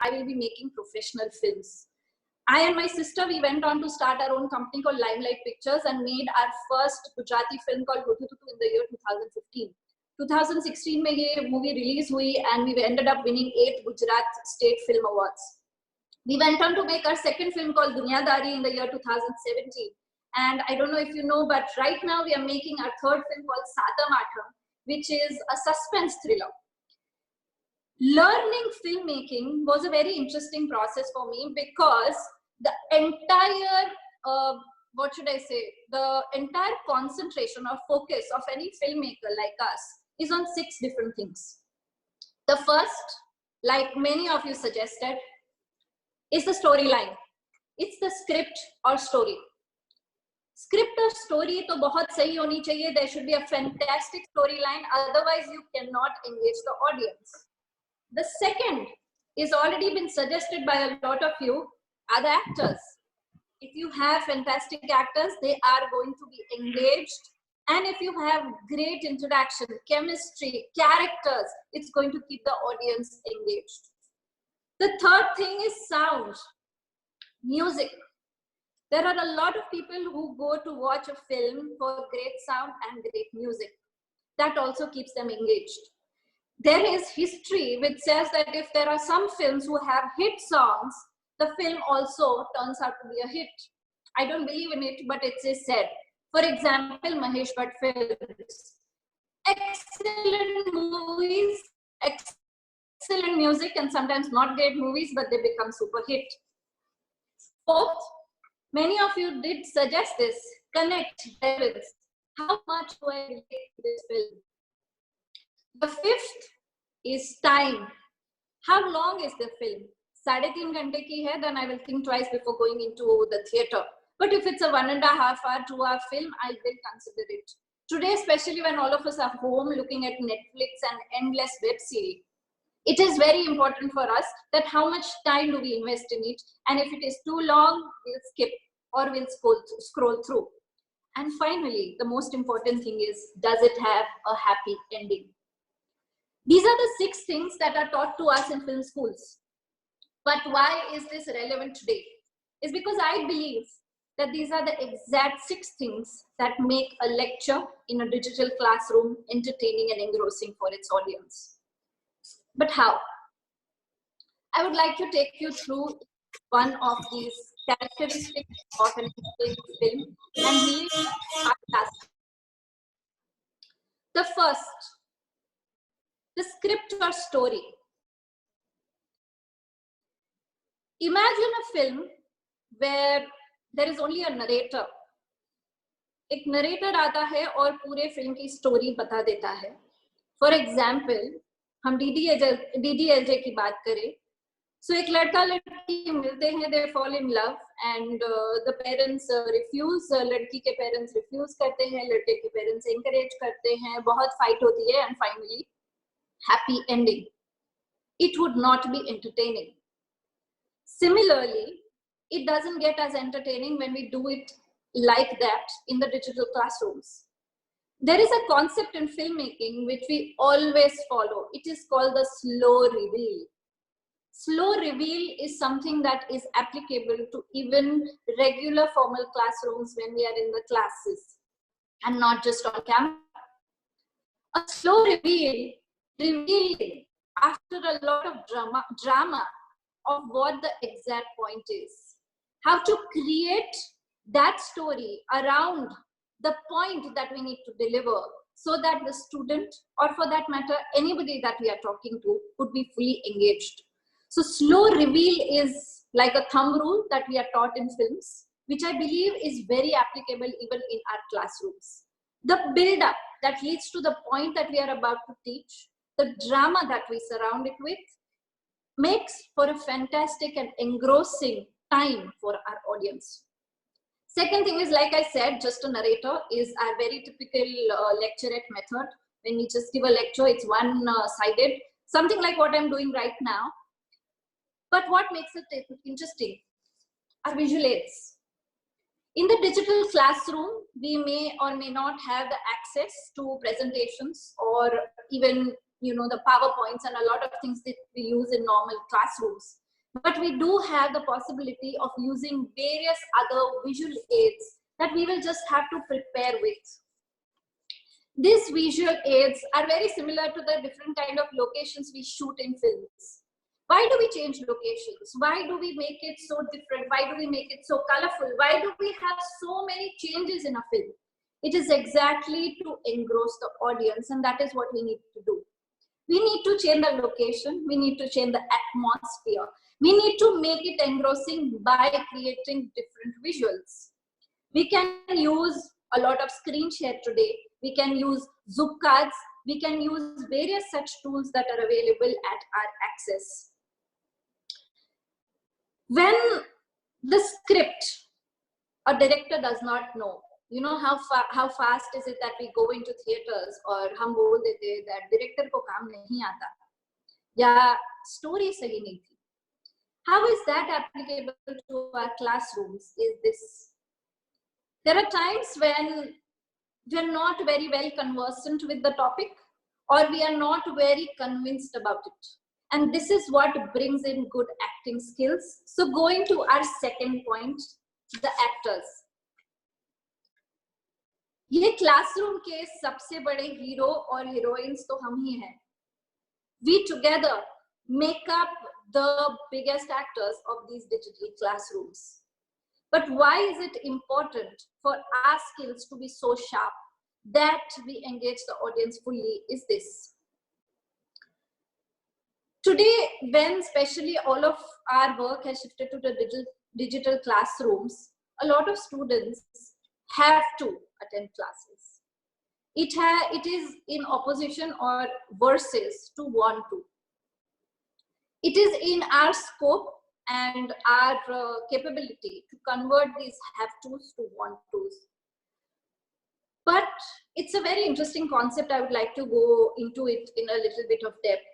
I will be making professional films. I and my sister, we went on to start our own company called Limelight Pictures and made our first Gujarati film called Hutututu in the year 2015. 2016 में ये movie release हुई and we ended up winning 8 Gujarat State Film Awards. We went on to make our second film called Dunyadari in the year 2017. And I don't know if you know, but right now we are making our third film called Satam Atham, which is a suspense thriller. Learning filmmaking was a very interesting process for me because the entire, what should I say, the entire concentration or focus of any filmmaker like us is on 6 different things. The first, like many of you suggested, is the storyline. It's the script or story. Script or story to बहुत सही होनी चाहिए. There should be a fantastic storyline. Otherwise, you cannot engage the audience. The second is already been suggested by a lot of you are the actors. If you have fantastic actors, they are going to be engaged. And if you have great interaction, chemistry, characters, it's going to keep the audience engaged. The third thing is sound, music. There are a lot of people who go to watch a film for great sound and great music. That also keeps them engaged. There is history which says that if there are some films who have hit songs, the film also turns out to be a hit. I don't believe in it, but it is said. For example, Mahesh Bhatt films. Excellent movies, excellent music, and sometimes not great movies, but they become super hit. Fourth, many of you did suggest this, connect levels. How much do I relate to this film? The fifth is time. How long is the film? 3.5 घंटे की है, then I will think twice before going into the theater. But if it's a 1.5 hour, 2 hour film, I will consider it. Today, especially when all of us are home looking at Netflix and endless web series, it is very important for us that how much time do we invest in it, and if it is too long, we'll skip or we'll scroll through. And finally, the most important thing is, does it have a happy ending? These are the 6 things that are taught to us in film schools. But why is this relevant today? It's because I believe that these are the exact 6 things that make a lecture in a digital classroom entertaining and engrossing for its audience. But how? I would like to take you through one of these characteristics of an entertaining film and leave our class. The first, the script or story. Imagine a film where there is only a narrator. एक narrator आता है और पूरे film की story बता देता है. For example, हम DDLJ की बात करें. So एक लड़का लड़की मिलते हैं, they fall in love and the parents refuse. लड़की के parents refuse करते हैं, लड़के के parents encourage करते हैं, बहुत fight होती है and finally happy ending. It would not be entertaining. Similarly, it doesn't get as entertaining when we do it like that in the digital classrooms. There is a concept in filmmaking which we always follow. It is called the slow reveal. Slow reveal is something that is applicable to even regular formal classrooms when we are in the classes and not just on camera. A slow reveal, revealing after a lot of drama of what the exact point is. How to create that story around the point that we need to deliver so that the student, or for that matter, anybody that we are talking to, would be fully engaged. So slow reveal is like a thumb rule that we are taught in films, which I believe is very applicable even in our classrooms. The build-up that leads to the point that we are about to teach, the drama that we surround it with, makes for a fantastic and engrossing time for our audience. Second thing is, like I said, just a narrator is our very typical lecturette method. When we just give a lecture, it's one-sided, something like what I'm doing right now. But what makes it interesting are visual aids. In the digital classroom, we may or may not have the access to presentations or even the PowerPoints and a lot of things that we use in normal classrooms. but we do have the possibility of using various other visual aids that we will just have to prepare with. These visual aids are very similar to the different kind of locations we shoot in films. Why do we change locations? Why do we make it so different? Why do we make it so colorful? Why do we have so many changes in a film? It is exactly to engross the audience, and that is what we need to do. We need to change the location. We need to change the atmosphere. We need to make it engrossing by creating different visuals. We can use a lot of screen share today. We can use Zoom cards. We can use various such tools that are available at our access. When the script a director does not know, you know how fast is it that we go into theaters और हम बोल देते हैं that director को काम नहीं आता या story सही नहीं थी. How is that applicable to our classrooms? Is this, there are times when we are not very well conversant with the topic, or we are not very convinced about it. And this is what brings in good acting skills. So going to our second point, the actors. ये classroom के सबसे बड़े hero और heroines तो हम ही हैं. We together make up the biggest actors of these digital classrooms. But why is it important for our skills to be so sharp that we engage the audience fully is this. Today, when especially all of our work has shifted to the digital classrooms, a lot of students have to attend classes. It is in opposition or versus to want to. It is in our scope and our capability to convert these have tos to want tos. But it's a very interesting concept. I would like to go into it in a little bit of depth.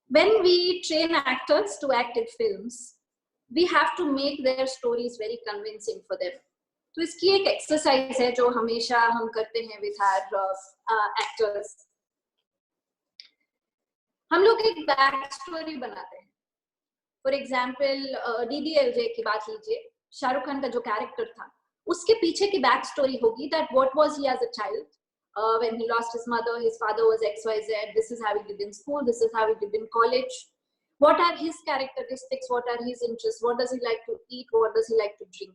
When we train actors to act in films, we have to make their stories very convincing for them. तो इसकी एक exercise है जो हमेशा हम करते हैं with our actors. हम लोग एक बैक स्टोरी बनाते हैं. फॉर एग्जाम्पल DDLJ की बात लीजिए. शाहरुख खान का जो कैरेक्टर था उसके पीछे की बैक स्टोरी होगी that what was he as a child, when he lost his mother, his father was XYZ, this is how he did in school, this is how he did in college, what are his characteristics, what are his interests, what does he like to eat, what does he like to drink.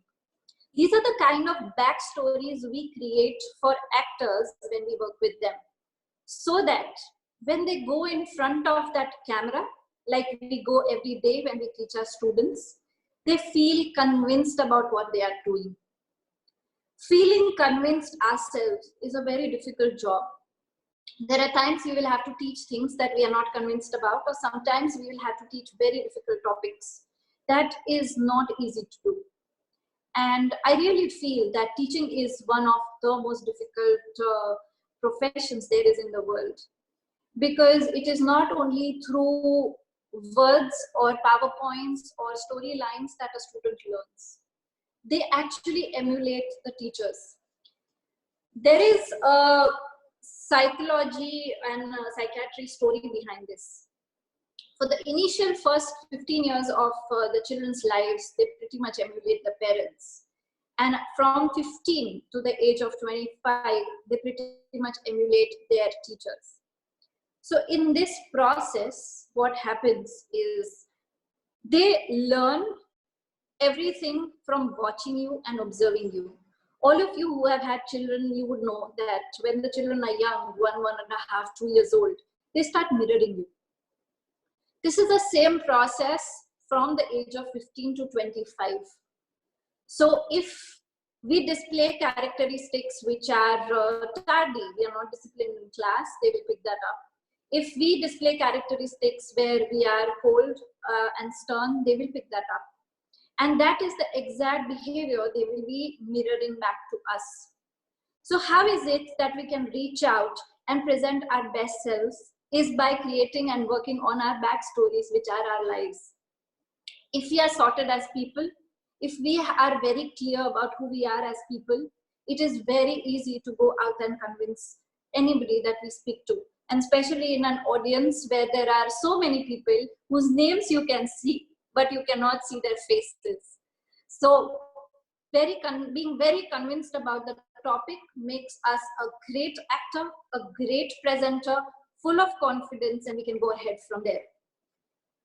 These are the kind of backstories we create for actors when we work with them, so that when they go in front of that camera, like we go every day when we teach our students, they feel convinced about what they are doing. Feeling convinced ourselves is a very difficult job. There are times we will have to teach things that we are not convinced about, or sometimes we will have to teach very difficult topics. That is not easy to do. And I really feel that teaching is one of the most difficult professions there is in the world, because it is not only through words or PowerPoints or storylines that a student learns. They actually emulate the teachers. There is a psychology and psychiatry story behind this. For the initial first 15 years of the children's lives, they pretty much emulate the parents. And from 15 to the age of 25, they pretty much emulate their teachers. So in this process, what happens is they learn everything from watching you and observing you. All of you who have had children, you would know that when the children are young, 1.5, 2 years old, they start mirroring you. This is the same process from the age of 15 to 25. So if we display characteristics which are tardy, we are not disciplined in class, they will pick that up. If we display characteristics where we are cold and stern, they will pick that up. And that is the exact behavior they will be mirroring back to us. So how is it that we can reach out and present our best selves? Is by creating and working on our backstories, which are our lives. If we are sorted as people, if we are very clear about who we are as people, it is very easy to go out and convince anybody that we speak to and especially in an audience where there are so many people whose names you can see, but you cannot see their faces. So being very convinced about the topic makes us a great actor, a great presenter, full of confidence, and we can go ahead from there.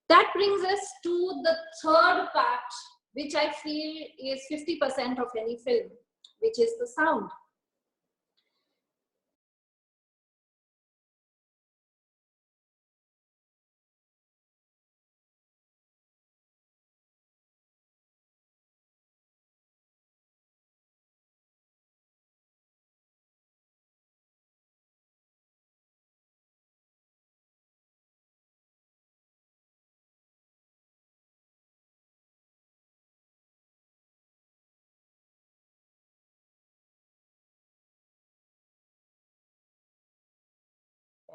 That brings us to the third part, which I feel is 50% of any film, which is the sound.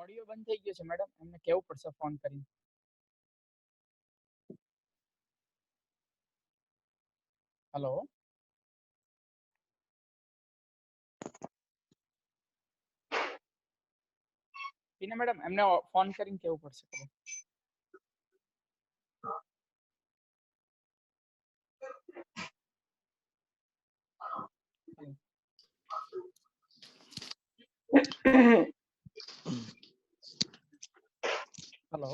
Audio બંધ થઈ ગયો છે madam, એમને કેવું પડશે phone કરીને. Hello ટીના madam, એમને phone કરીને કેવું પડશે. Hello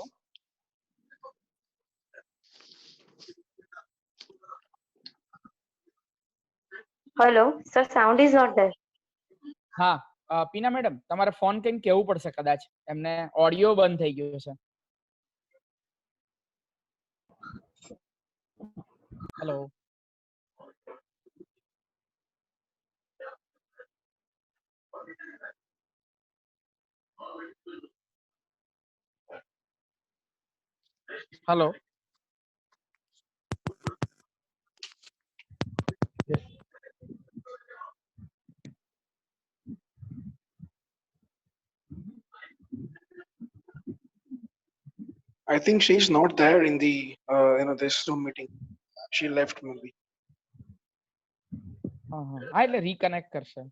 Hello, sir, sound is not there. હા, પીના મેડમ, તમારે ફોન કરીને કેવું પડશે કદાચ, એમને ઓડિયો બંધ થઈ ગયો છે. Hello hello I think she's not there in the this Zoom meeting. She left maybe. હા, એટલે રીકનેક્ટ કરશે.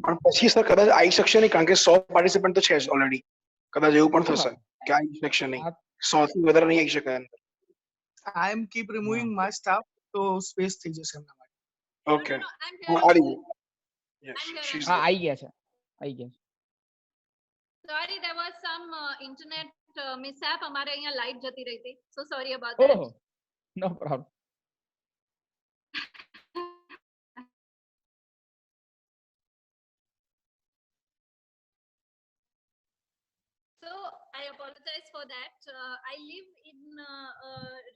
પણ પછી સર કદાચ આવી શકશે નહીં, કારણ કે 100 પાર્ટિસિપન્ટ તો છે જ ઓલરેડી. કદાચ એવું પણ થશે કે આવી શકશે નહીં, 100 થી વધારે નહીં આવી શકે. I am keep removing my stuff, so space થઈ જશે એમના માટે. ઓકે, No, I'm આવી here. ગઈ. Yes, I'm here. she's હા, there. આવી ગયા છે, આવી ગયા છે. Sorry, there was some internet mishap. हमारे यहाँ light जती रही थी. So sorry about that. ઓહો, નો problem. So I apologize for that. I live in a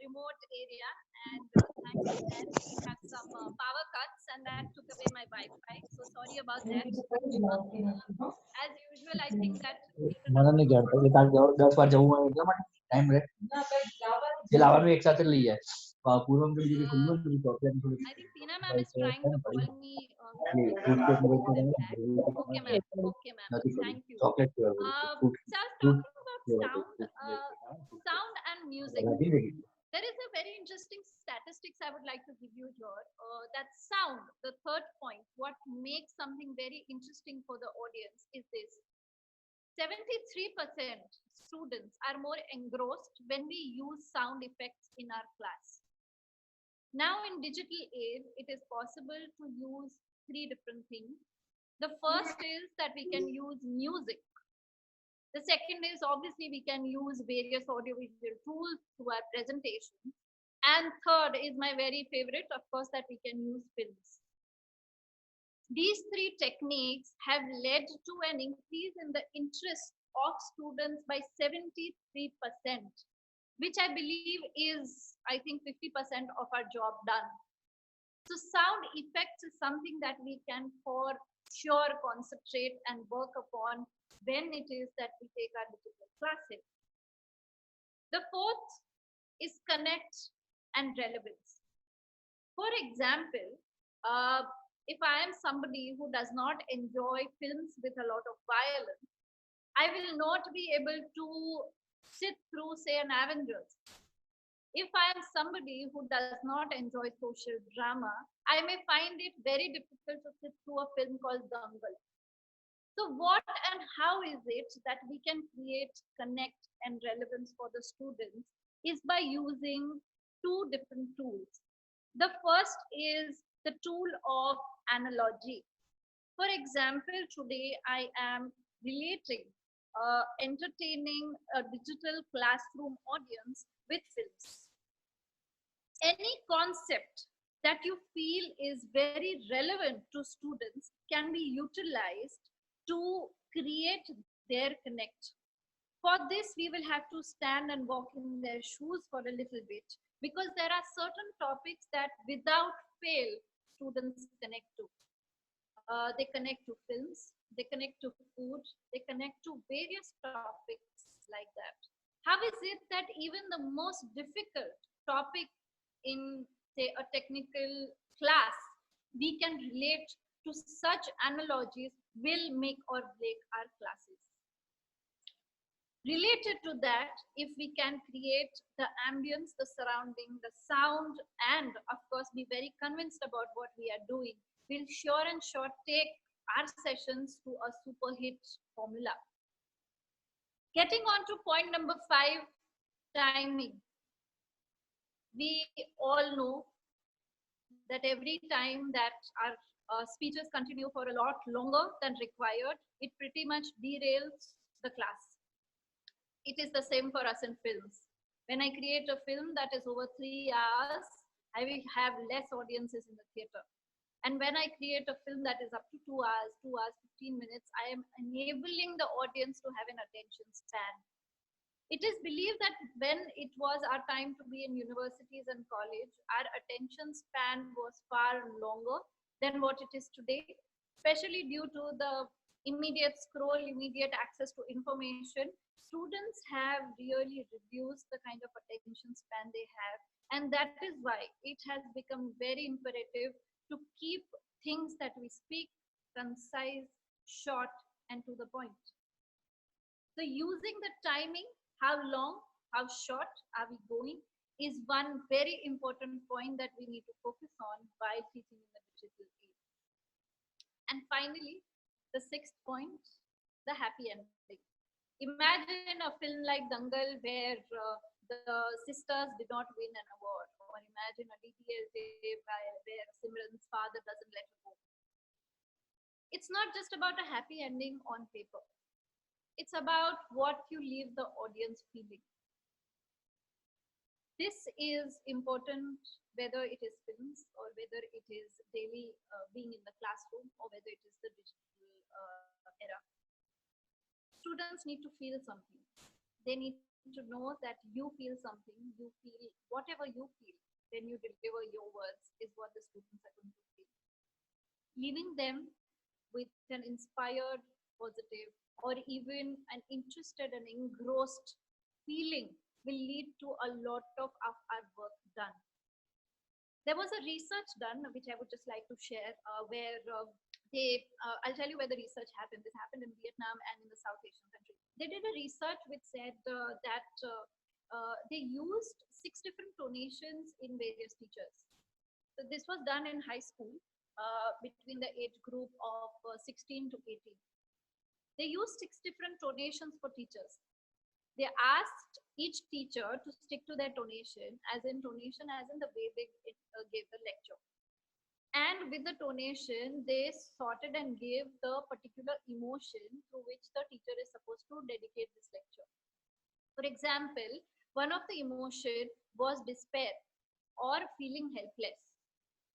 remote area, and thanks to that, we had some power cuts, and that took away my Wi-Fi. So sorry about that. As usual, I think that મને નહીં કહેતો કે તારે 10 વાર જવું હોય એટલા માટે ટાઈમ રહે જે લાવવાનું એક સાથે લઈ જાય પૂર્વમ કઈ જગ્યાએ ખુલ્લું હતું ચોકલેટ થોડી I think Tina ma'am is trying to call me. Okay, ma'am. Okay, ma'am. Thank you. Chocolate So I was talking about sound and music. There is a very interesting statistics I would like to give you here. That sound, the third point, what makes something very interesting for the audience is this. 73% students are more engrossed when we use sound effects in our class. Now in digital age, it is possible to use three different things. The first is that we can use music. The second is obviously we can use various audiovisual tools to our presentation. And third is my very favorite, of course, that we can use films. These three techniques have led to an increase in the interest of students by 73%, which I believe is, I think, 50% of our job done. So sound effects is something that we can for sure concentrate and work upon when it is that we take our digital classes. The fourth is connect and relevance. For example, if I am somebody who does not enjoy films with a lot of violence, I will not be able to sit through, say, an Avengers. If I am somebody who does not enjoy social drama, I may find it very difficult to sit through a film called Dangal. So, what and how is it that we can create connect and relevance for the students is by using two different tools. The first is the tool of analogy. For example, today I am relating entertaining a digital classroom audience with films. Any concept that you feel is very relevant to students can be utilized to create their connect. For this, we will have to stand and walk in their shoes for a little bit, because there are certain topics that without fail students connect to. They connect to films, they connect to food, they connect to various topics like that. How is it that even the most difficult topic in, say, a technical class, we can relate to such analogies will make or break our classes? Related to that, if we can create the ambience, the surrounding, the sound, and of course be very convinced about what we are doing, we'll sure and sure take our sessions to a super hit formula. Getting on to point number 5, timing. We all know that every time that our speeches continue for a lot longer than required, it pretty much derails the class. It is the same for us in films. When I create a film that is over 3 hours, I will have less audiences in the theater. And when I create a film that is up to 2 hours, 15 minutes, I am enabling the audience to have an attention span. It is believed that when it was our time to be in universities and college, our attention span was far longer than what it is today, especially due to the immediate scroll, immediate access to information. Students have really reduced the kind of attention span they have. And that is why it has become very imperative to keep things that we speak concise, short, and to the point. So using the timing, how long, how short are we going, is one very important point that we need to focus on while teaching in the digital age. And finally, the 6th point, the happy ending. Imagine a film like Dangal where the sisters did not win an award, or imagine a DDLJ where Simran's father doesn't let her go. It's not just about a happy ending on paper. It's about what you leave the audience feeling. This is important whether it is films or whether it is daily being in the classroom or whether it is the digital era. Students need to feel something. They need to know that you feel something, you feel whatever you feel when you deliver your words is what the students are going to feel. Leaving them with an inspired, positive, or even an interested and engrossed feeling will lead to a lot of our work done. There was a research done, which I would just like to share, where I'll tell you where the research happened. This happened in Vietnam and in the South Asian countries. They did a research which said that they used 6 different tonations in various teachers. So this was done in high school between the age group of 16 to 18. They used 6 different tonations for teachers. They asked each teacher to stick to their tonation as in the way they gave the lecture. And with the tonation, they sorted and gave the particular emotion through which the teacher is supposed to dedicate this lecture. For example, one of the emotion was despair or feeling helpless.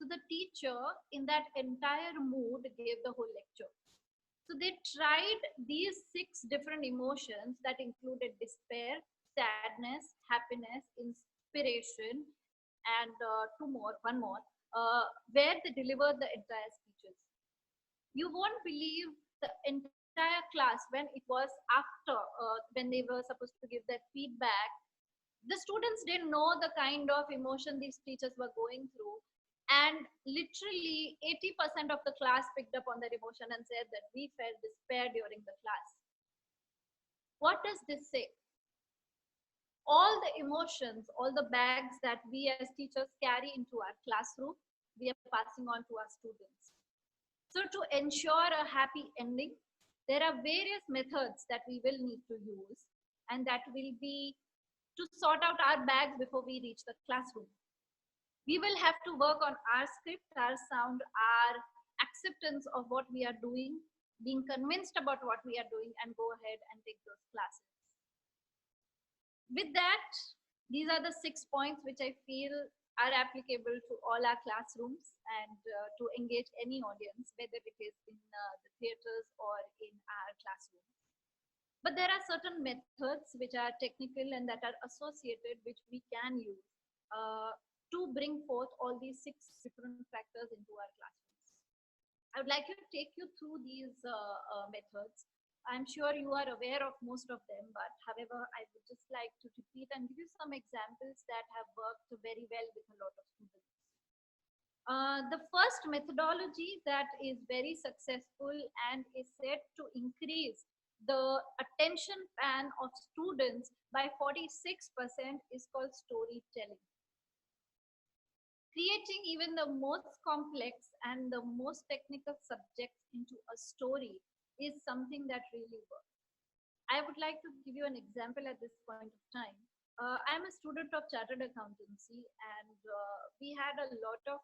So the teacher in that entire mood gave the whole lecture. So they tried these 6 different emotions that included despair, sadness, happiness, inspiration, and one more, where they delivered the entire speeches. You won't believe the entire class when it was after, when they were supposed to give their feedback, the students didn't know the kind of emotion these teachers were going through. And literally 80% of the class picked up on that emotion and said that we felt despair during the class. What does this say? all the emotions, all the bags that we as teachers carry into our classroom, we are passing on to our students. So to ensure a happy ending, there are various methods that we will need to use, and that will be to sort out our bags before we reach the classroom. We will have to work on our script, our sound, our acceptance of what we are doing, being convinced about what we are doing, and go ahead and take those classes. With that, these are the 6 points which I feel are applicable to all our classrooms and to engage any audience, whether it is in the theaters or in our classrooms. But there are certain methods which are technical and that are associated, which we can use to bring forth all these 6 different factors into our classrooms. I would like to take you through these methods. I'm sure you are aware of most of them, but however, I would just like to repeat and give you some examples that have worked very well with a lot of students. The first methodology that is very successful and is said to increase the attention span of students by 46% is called storytelling. Creating even the most complex and the most technical subjects into a story is something that really works. I would like to give you an example at this point of time. I'm a student of chartered accountancy, and we had a lot of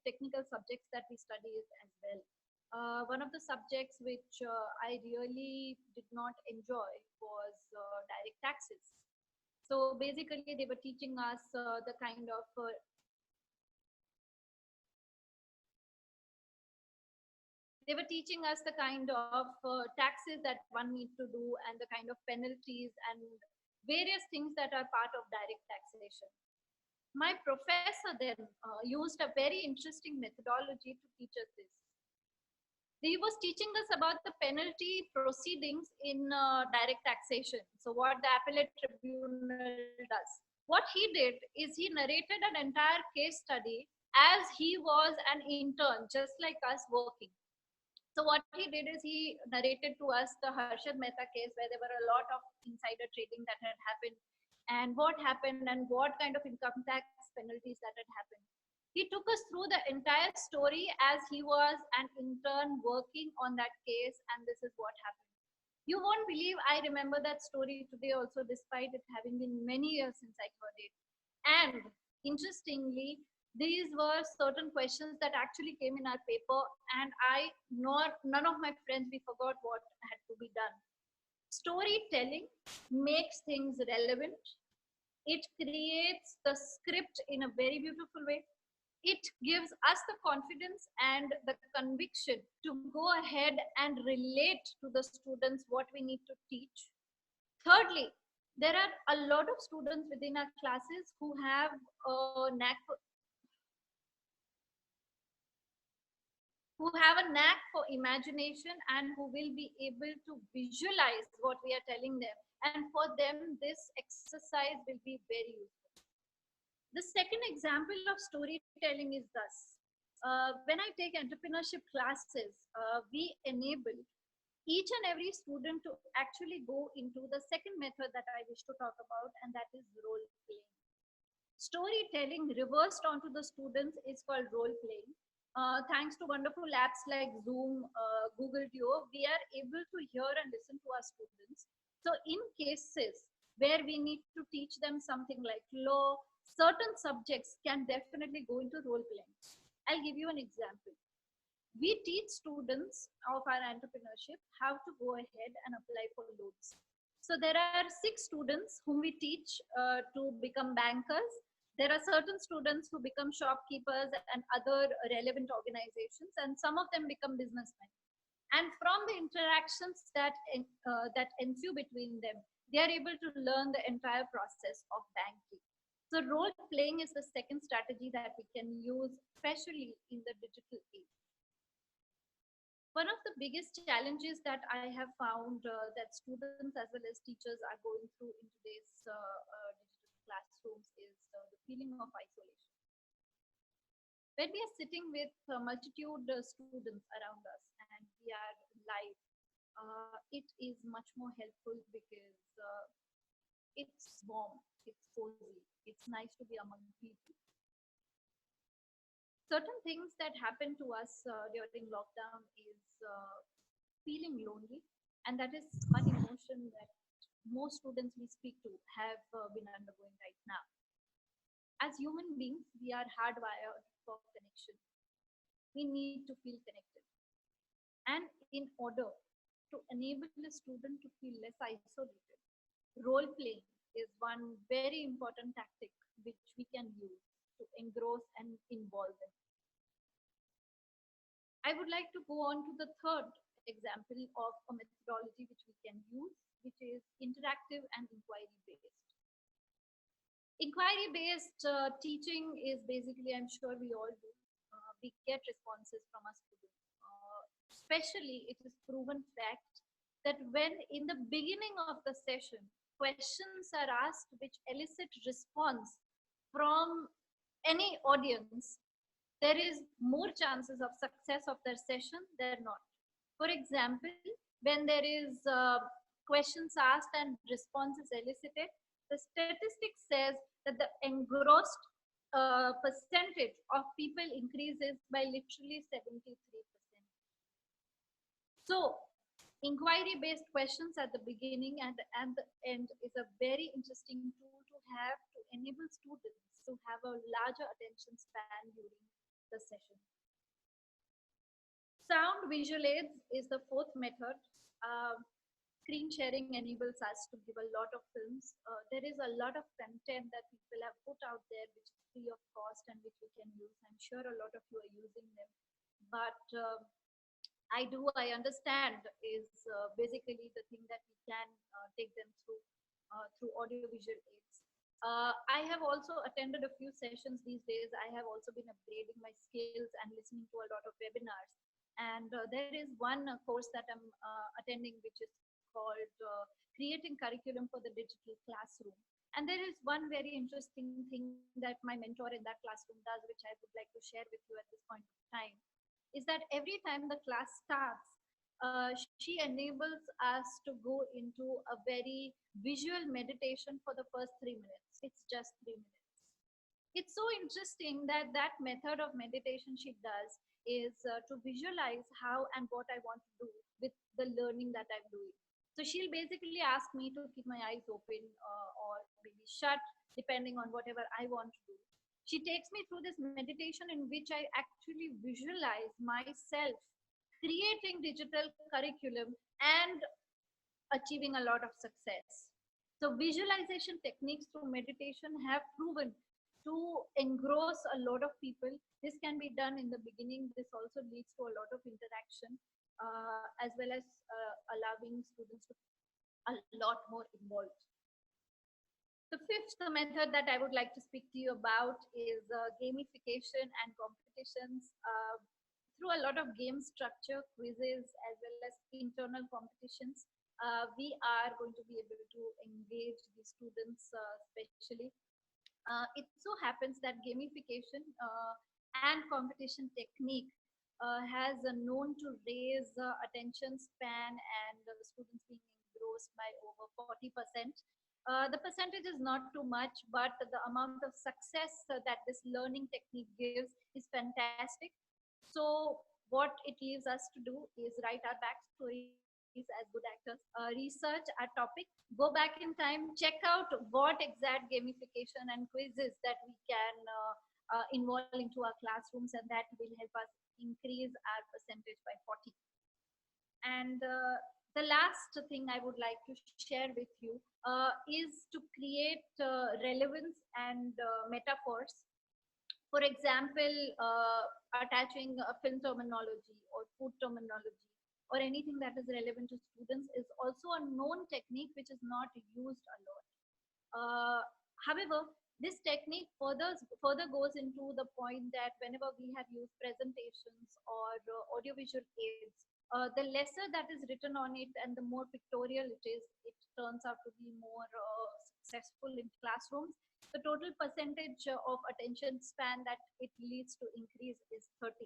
technical subjects that we studied as well. One of the subjects which I really did not enjoy was direct taxes. So basically, they were teaching us the kind of taxes that one needs to do, and the kind of penalties and various things that are part of direct taxation. My professor then used a very interesting methodology to teach us this. He was teaching us about the penalty proceedings in direct taxation. So what the appellate tribunal does. What he did is he narrated an entire case study as he was an intern, just like us, working. So what he did is he narrated to us the Harshad Mehta case, where there were a lot of insider trading that had happened, and what happened and what kind of income tax penalties that had happened. He took us through the entire story as he was an intern working on that case, and this is what happened. You won't believe I remember that story today also, despite it having been many years since I heard it. And interestingly, these were certain questions that actually came in our paper, and none of my friends, we forgot what had to be done. Storytelling makes things relevant. It creates the script in a very beautiful way. It gives us the confidence and the conviction to go ahead and relate to the students what we need to teach. Thirdly, there are a lot of students within our classes who have a knack for imagination, and who will be able to visualize what we are telling them. And for them, this exercise will be very useful. The second example of storytelling is thus. When I take entrepreneurship classes, we enable each and every student to actually go into the second method that I wish to talk about, and that is role playing. Storytelling reversed onto the students is called role playing. Thanks to wonderful apps like Zoom, Google Duo, we are able to hear and listen to our students. So in cases where we need to teach them something like law, certain subjects can definitely go into role playing. I'll give you an example. We teach students of our entrepreneurship how to go ahead and apply for loans. So there are 6 students whom we teach to become bankers. There are certain students who become shopkeepers and other relevant organizations, and some of them become businessmen. And from the interactions that ensue between them, they are able to learn the entire process of banking. So role playing is the second strategy that we can use, especially in the digital age. One of the biggest challenges that I have found that students as well as teachers are going through in today's digital classrooms is the feeling of isolation. When we are sitting with a multitude of students around us and we are live, it is much more helpful, because it's warm, it's cozy, it's nice to be among people. Certain things that happen to us during lockdown is feeling lonely, and that is one emotion that most students we speak to have been undergoing right now. As human beings, we are hardwired for connection. We need to feel connected. And in order to enable a student to feel less isolated, role playing is one very important tactic which we can use to engross and involve them. I would like to go on to the third example of a methodology which we can use, which is interactive and inquiry based. Inquiry based teaching is basically, I'm sure we all do, we get responses from our students. Especially, it is proven fact that when in the beginning of the session, questions are asked which elicit response from any audience, there is more chances of success of their session than not. For example, when there is questions asked and responses elicited, the statistics says that the engrossed percentage of people increases by literally 73%. So inquiry-based questions at the beginning and the end is a very interesting tool to have to enable students to have a larger attention span during the session. Sound visual aids is the fourth method. Screen sharing enables us to give a lot of films. There is a lot of content that people have put out there which is free of cost and which we can use. I'm sure a lot of you are using them. But I understand is basically the thing that we can take them through audiovisual aids. I have also attended a few sessions these days. I have also been upgrading my skills and listening to a lot of webinars. And there is one course that I'm attending, which is called Creating Curriculum for the Digital Classroom. And there is one very interesting thing that my mentor in that classroom does, which I would like to share with you at this point of time, is that every time the class starts, she enables us to go into a very visual meditation for the first 3 minutes. It's just 3 minutes. It's so interesting that that method of meditation she does is to visualize how and what I want to do with the learning that I'm doing. So she'll basically ask me to keep my eyes open or maybe shut, depending on whatever I want to do. She takes me through this meditation in which I actually visualize myself creating digital curriculum and achieving a lot of success. So visualization techniques through meditation have proven to engross a lot of people. This can be done in the beginning. This also leads to a lot of interaction, as well as allowing students to be a lot more involved. The fifth method that I would like to speak to you about is gamification and competitions. Through a lot of game structure, quizzes, as well as internal competitions, we are going to be able to engage the students especially. It so happens that gamification and competition technique has known to raise attention span and students being engrossed by over 40%. The percentage is not too much, but the amount of success that this learning technique gives is fantastic. So what it leaves us to do is write our backstories as good actors, research our topic, go back in time, check out what exact gamification and quizzes that we can involve into our classrooms, and that will help us increase our percentage by 40. And the last thing I would like to share with you is to create relevance and metaphors. For example, attaching a film terminology or food terminology or anything that is relevant to students is also a known technique which is not used a lot. However, this technique further goes into the point that whenever we have used presentations or audiovisual aids, the lesser that is written on it and the more pictorial it is, it turns out to be more successful in classrooms. The total percentage of attention span that it leads to increase is 30.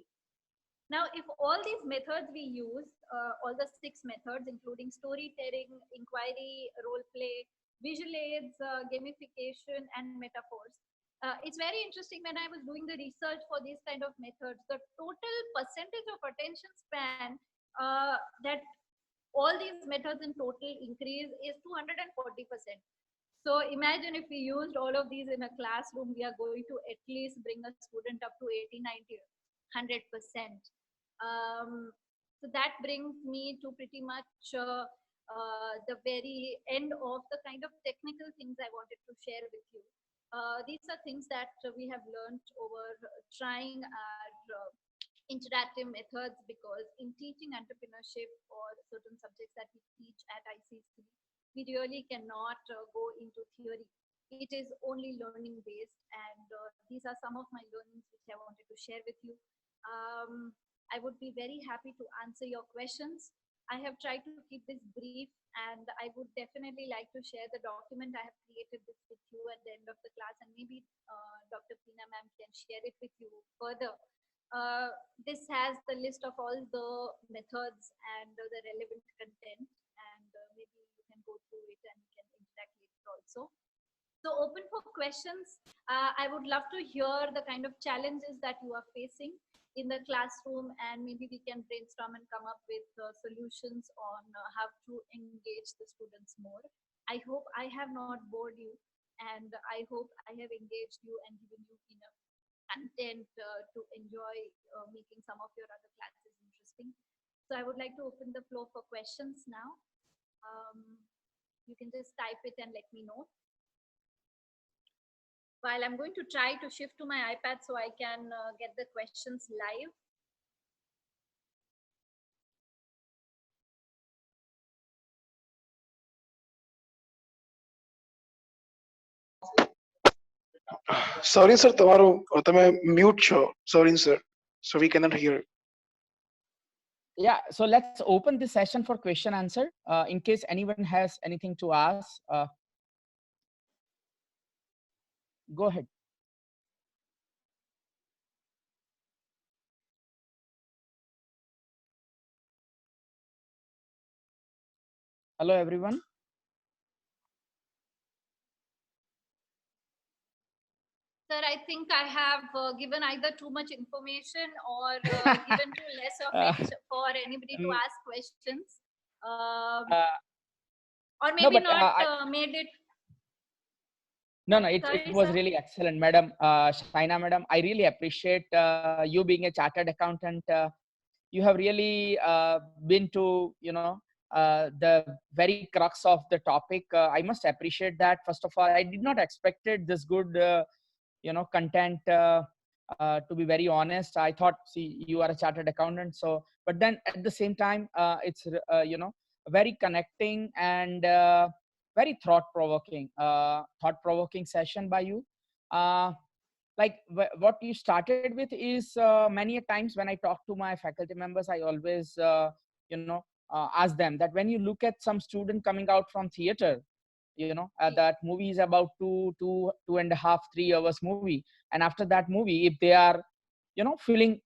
Now, if all these methods we use, all the 6 methods, including storytelling, inquiry, role play, visual aids, gamification, and metaphors. It's very interesting when I was doing the research for these kind of methods, the total percentage of attention span that all these methods in total increase is 240%. So imagine if we used all of these in a classroom, we are going to at least bring a student up to 80, 90, 100%. So that brings me to pretty much the very end of the kind of technical things I wanted to share with you. These are things that we have learned over trying our interactive methods, because in teaching entrepreneurship or certain subjects that we teach at ICC, we really cannot go into theory. It is only learning based, and these are some of my learnings which I wanted to share with you. I would be very happy to answer your questions. I have tried to keep this brief, and I would definitely like to share the document I have created this with you at the end of the class, and maybe Dr. Pina ma'am can share it with you further. This has the list of all the methods and the relevant content, and maybe you can go through it and you can interact later also. So open for questions. I would love to hear the kind of challenges that you are facing in the classroom, and maybe we can brainstorm and come up with solutions on how to engage the students more. I hope I have not bored you, and I hope I have engaged you and given you enough content to enjoy making some of your other classes interesting. So I would like to open the floor for questions now. You can just type it and let me know. While I'm going to try to shift to my iPad so I can get the questions live. Sorry, sir, tomorrow તમે mute છો. Sorry, sir. So we cannot hear. Yeah, so let's open this session for question answer. In case anyone has anything to ask, go ahead. Hello, everyone. Sir, I think I have given either too much information or given too less of it for anybody to ask questions. Or maybe no, not made it. No, Sorry, it was sir. really excellent, madam. Shaina, madam, I really appreciate you being a chartered accountant. You have really been to, the very crux of the topic. I must appreciate that. First of all, I did not expected this good, content. To be very honest, I thought, see, you are a chartered accountant. So, but then at the same time, it's very connecting and very thought-provoking session by you. Like what you started with is many a times when I talk to my faculty members, I always ask them that when you look at some student coming out from theater, that movie is about 2.5, 3 hours movie, and after that movie, if they are feeling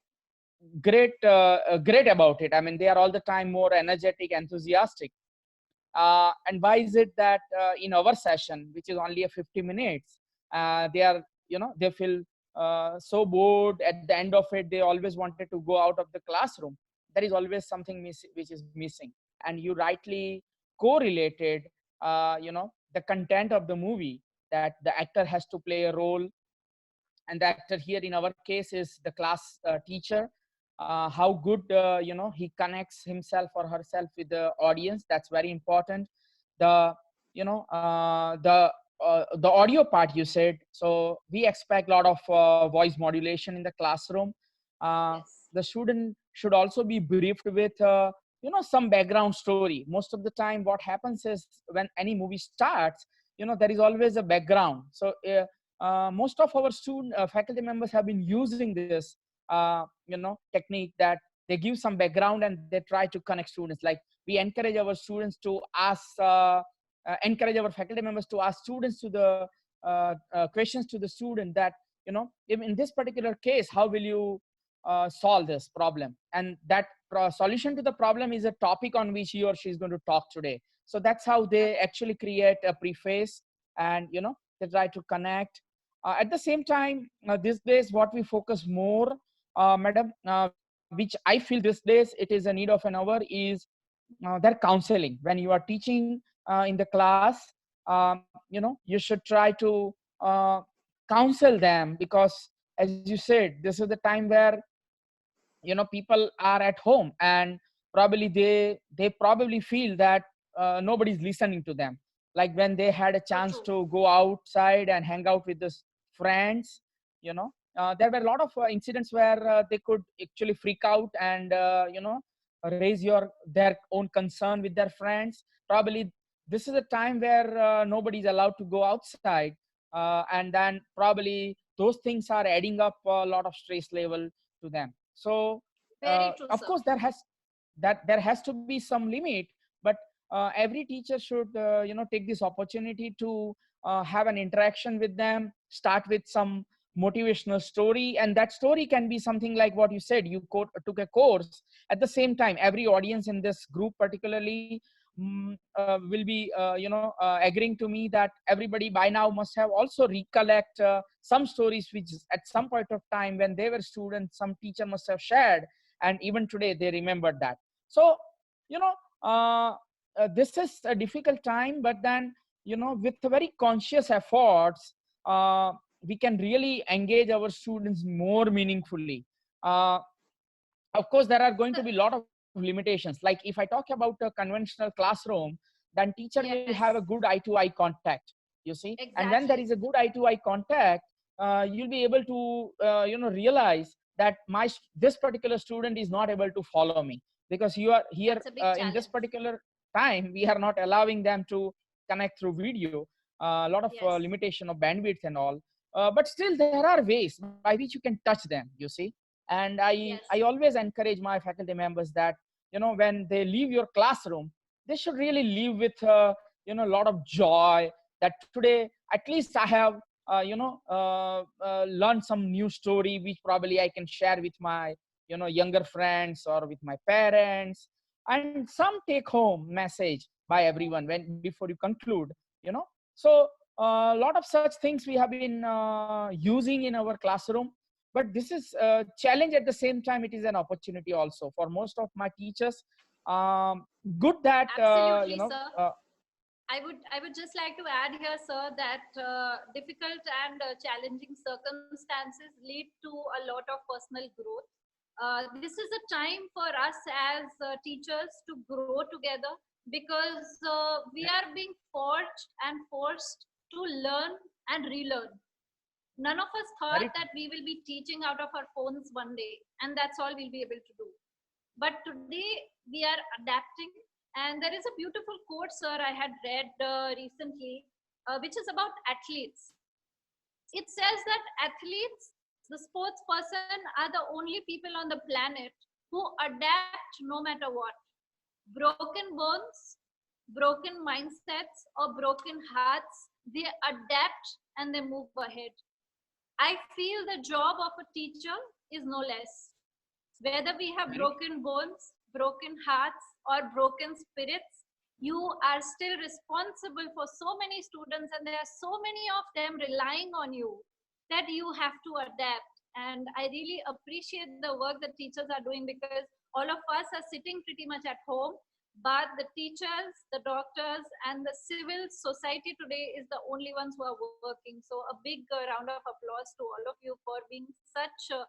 great about it, I mean, they are all the time more energetic, enthusiastic. And why is it that in our session, which is only a 50 minutes, they are they feel so bored at the end of it, they always wanted to go out of the classroom. There is always something which is missing, and you rightly correlated the content of the movie, that the actor has to play a role, and the actor here in our case is the class teacher. How good he connects himself or herself with the audience, that's very important. The the audio part you said, so we expect a lot of voice modulation in the classroom. Yes. The student should also be briefed with some background story. Most of the time what happens is when any movie starts, there is always a background. So most of our student faculty members have been using this technique, that they give some background and they try to connect students. Like, we encourage our students to ask encourage our faculty members to ask students to the questions to the student, that in this particular case, how will you solve this problem, and that solution to the problem is a topic on which he or she is going to talk today. So that's how they actually create a preface, and they try to connect. At the same time, these days what we focus more, madam, which I feel these days it is a need of an hour, is their counseling. When you are teaching in the class, you should try to counsel them, because as you said, this is the time where people are at home, and probably they probably feel that nobody's listening to them. Like when they had a So chance true. to go outside and hang out with the friends, there were a lot of incidents where they could actually freak out and raise their own concern with their friends. Probably this is a time where nobody's allowed to go outside, and then probably those things are adding up a lot of stress level to them. So Very true, of sir. course there has to be some limit, but every teacher should take this opportunity to have an interaction with them, start with some motivational story, and that story can be something like what you said, you took a course. At the same time, every audience in this group particularly will be agreeing to me that everybody by now must have also recollect some stories which at some point of time when they were students some teacher must have shared, and even today they remembered that. So you know this is a difficult time, but then with very conscious efforts, we can really engage our students more meaningfully. uh, of course there are going to be a lot of limitations. Like if I talk about a conventional classroom, then teacher will have a Yes, good eye to eye contact, you see. And when there exactly. is a good eye to eye contact, you'll be able to realize that this particular student is not able to follow me, because you are here That's a big in this challenge. particular time we are not allowing them to connect through video. A lot of Yes, limitation of bandwidth and all. But still there are ways by which you can touch them, you see. And I yes, always encourage my faculty members that when they leave your classroom, they should really leave with a lot of joy, that today at least I have learned some new story which probably I can share with my younger friends or with my parents, and some take home message by everyone when before you conclude. So a lot of such things we have been using in our classroom. But this is a challenge. At the same time it is an opportunity also for most of my teachers. Good that absolutely, sir. I would just like to add here, sir, that difficult and challenging circumstances lead to a lot of personal growth. This is a time for us as teachers to grow together, because we are being forged and forced to learn and relearn. None of us thought very that we will be teaching out of our phones one day, and that's all we'll be able to do. But today we are adapting, and there is a beautiful quote, sir, I had read recently, which is about athletes. It says that athletes, the sports person, are the only people on the planet who adapt no matter what. Broken bones, broken mindsets, or broken hearts, they adapt and they move ahead. I feel the job of a teacher is no less. Whether we have very broken bones, broken hearts, or broken spirits, you are still responsible for so many students, and there are so many of them relying on you that you have to adapt. And I really appreciate the work that teachers are doing, because all of us are sitting pretty much at home, but the teachers, the doctors, and the civil society today is the only ones who are working. So a big round of applause to all of you for being such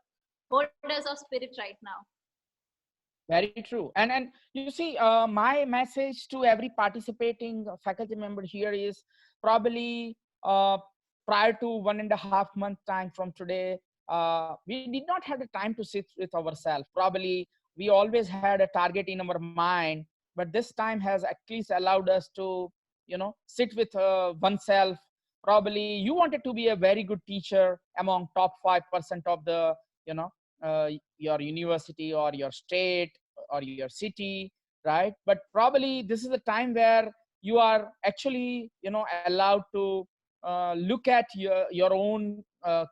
holders of spirit right now. very true. And you see, my message to every participating faculty member here is probably prior to 1.5 month time from today, we did not have the time to sit with ourselves. Probably we always had a target in our mind, but this time has at least allowed us to sit with oneself. Probably you wanted to be a very good teacher among top 5% of the you know your university or your state or your city, right? But probably this is a time where you are actually allowed to look at your own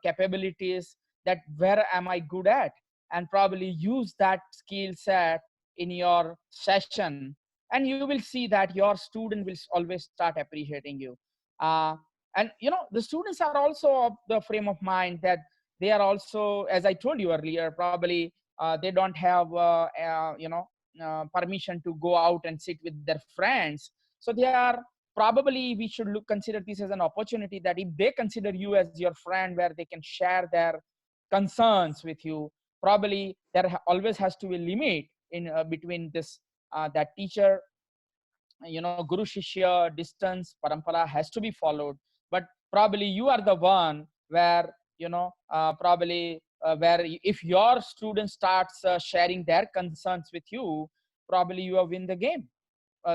capabilities, that where am I good at, and probably use that skill set in your session, and you will see that your student will always start appreciating you. And you know, the students are also of the frame of mind that they are also, as I told you earlier, probably they don't have permission to go out and sit with their friends. So they are probably, we should consider this as an opportunity, that if they consider you as your friend where they can share their concerns with you, probably there always has to be a limit in between this that teacher, guru shishya distance parampara has to be followed. But probably you are the one where, probably where if your student starts sharing their concerns with you, probably you have win the game.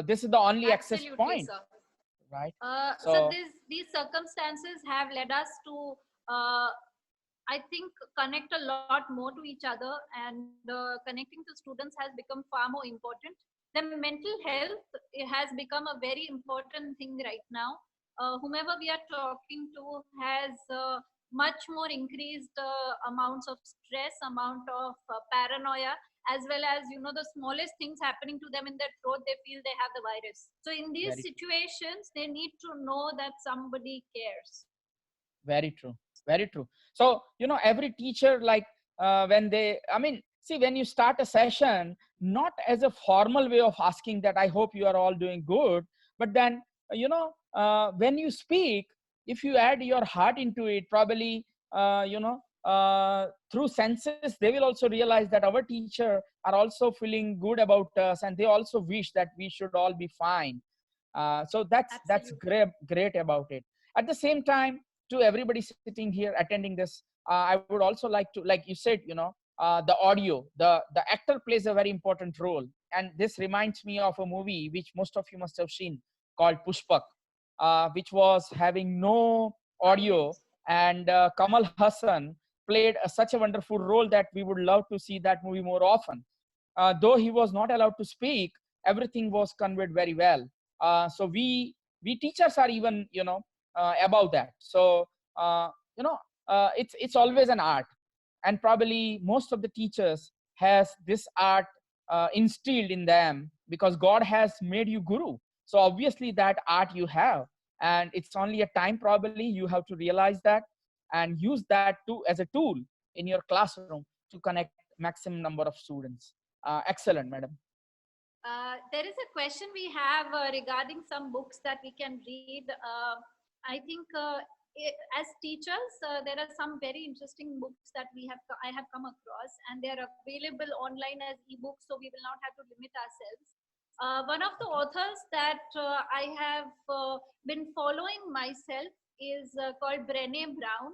This is the only access Absolutely, point, sir. right? So So these circumstances have led us to, I think, connect a lot more to each other, and connecting to students has become far more important. The mental health, it has become a very important thing right now. Whomever we are talking to has much more increased amounts of stress, amount of paranoia, as well as, the smallest things happening to them in their throat, they feel they have the virus. So in these very, situations, they need to know that somebody cares. very true, very true. So every teacher, like when they, I mean, see, when you start a session, not as a formal way of asking that I hope you are all doing good, but then when you speak, if you add your heart into it, probably through senses they will also realize that our teacher are also feeling good about us, and they also wish that we should all be fine. So that's Absolutely. great about it. At the same time, to everybody sitting here attending this, I would also like to, like you said, the audio, the actor plays a very important role. And this reminds me of a movie which most of you must have seen, called Pushpak, which was having no audio, and Kamal Hassan played such a wonderful role that we would love to see that movie more often. Though he was not allowed to speak, everything was conveyed very well. So we teachers are even above that. So it's always an art, and probably most of the teachers has this art instilled in them, because God has made you guru. So obviously that art you have, and it's only a time probably you have to realize that and use that to as a tool in your classroom to connect maximum number of students. Excellent, madam. There is a question we have regarding some books that we can read. I think as teachers, there are some very interesting books that I have come across, and they are available online as ebooks, so we will not have to limit ourselves. One of the authors that I have been following myself is called Brené Brown.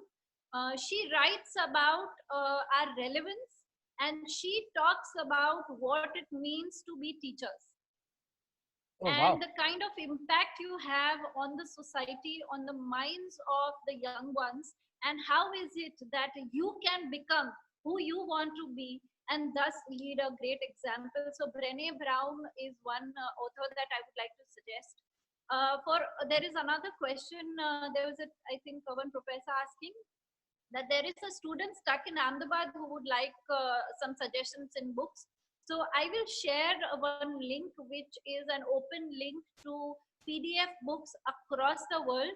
She writes about our relevance, and she talks about what it means to be teachers Oh and wow. the kind of impact you have on the society, on the minds of the young ones, and how is it that you can become who you want to be and thus lead a great example. So Brené Brown is one author that I would like to suggest. For There is another question. There was I think one professor asking that there is a student stuck in Ahmedabad who would like some suggestions in books. So I will share one link, which is an open link to PDF books across the world,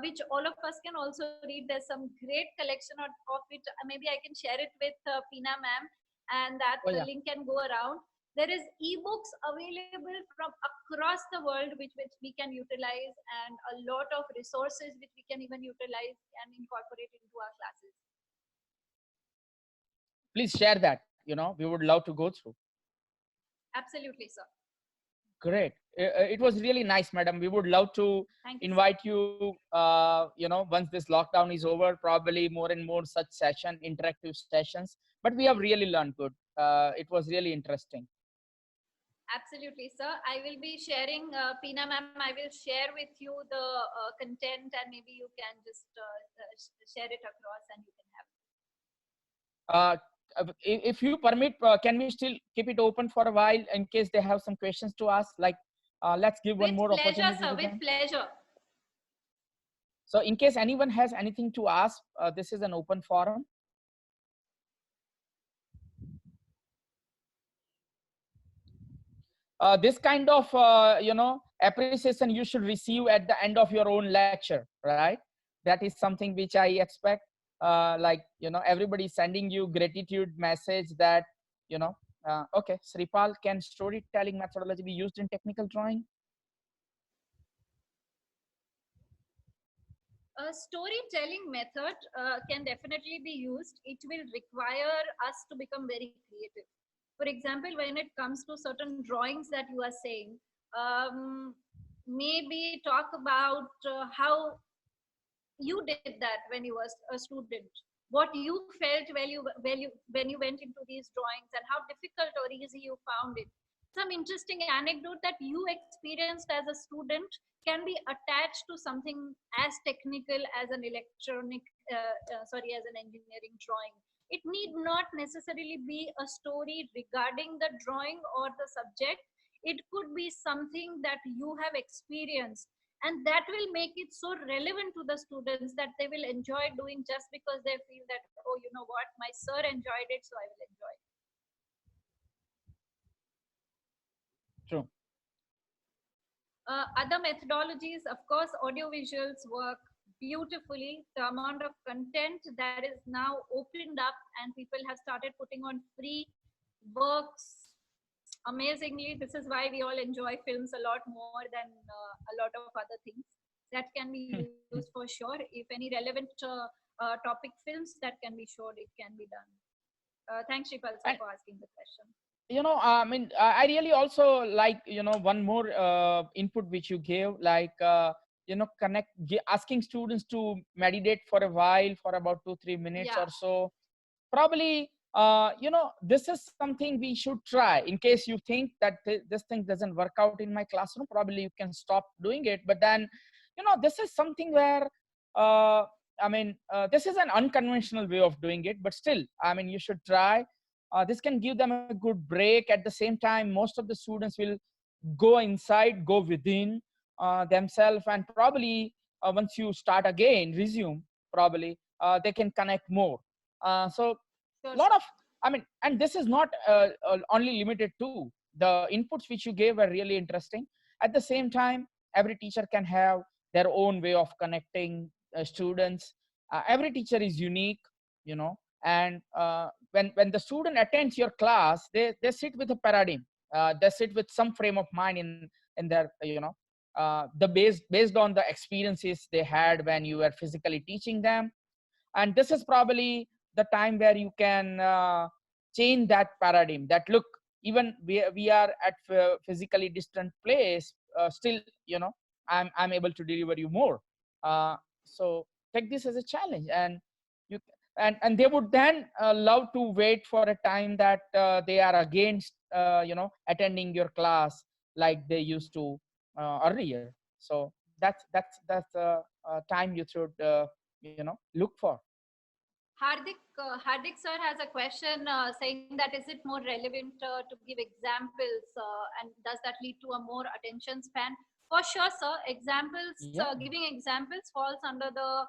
which all of us can also read. There's some great collection of it. Maybe I can share it with Pina ma'am, and that Oh yeah. link can go around. There is ebooks available from across the world, which we can utilize, and a lot of resources which we can even utilize and incorporate into our classes. Please share that. We would love to go through. Absolutely, sir. Great. It was really nice, madam. We would love to Thank you, invite you, once this lockdown is over, probably more and more such interactive sessions. But we have really learned good. It was really interesting. Absolutely, sir. I will be sharing, Pina ma'am, I will share with you the content, and maybe you can just share it across and you can have it. If you permit, can we still keep it open for a while in case they have some questions to ask? Like, let's give one With more pleasure, opportunity sir, to with them. pleasure. So in case anyone has anything to ask, this is an open forum. this kind of appreciation you should receive at the end of your own lecture, right? That is something which I expect. Like, everybody sending you gratitude message that, okay, Sripal, can storytelling methodology be used in technical drawing? A storytelling method can definitely be used. It will require us to become very creative. For example, when it comes to certain drawings that you are saying, maybe talk about how you did that when you were a student, what you felt when you went into these drawings, and how difficult or easy you found it. Some interesting anecdote that you experienced as a student can be attached to something as technical as an as an engineering drawing. It need not necessarily be a story regarding the drawing or the subject. It could be something that you have experienced, and that will make it so relevant to the students that they will enjoy doing, just because they feel that, oh, you know what, my sir enjoyed it, so I will enjoy it. True. Other methodologies, of course, audiovisuals work beautifully. The amount of content that is now opened up, and people have started putting on free works amazingly. This is why we all enjoy films a lot more than a lot of other things. That can be used for sure. If any relevant topic films that can be showed, it can be done. Thanks, Shripal, sir, for asking the question. I mean, I really also like, one more input which you gave, like, asking students to meditate for a while, for about 2-3 minutes Yeah. or so. Probably, this is something we should try. In case you think that this thing doesn't work out in my classroom, probably you can stop doing it. But then, this is something where, this is an unconventional way of doing it, but still, I mean, you should try. This can give them a good break. At the same time, most of the students will go inside, go within themselves, and probably once you start again, resume, probably they can connect more. So Sure, a lot sir. of, I mean, and this is not only limited to the inputs which you gave, were really interesting. At the same time, every teacher can have their own way of connecting students. Every teacher is unique, and when the student attends your class, they sit with a paradigm. They sit with some frame of mind in their, the based on the experiences they had when you were physically teaching them. And this is probably the time where you can change that paradigm, that look, even we are at physically distant place, still, I'm able to deliver you more. So take this as a challenge, and you and they would then love to wait for a time that they are against, attending your class like they used to earlier. So that's the time you should look for. Hardik sir has a question saying that, is it more relevant to give examples, and does that lead to a more attention span? For sure, sir. Examples, Yeah. giving examples falls under the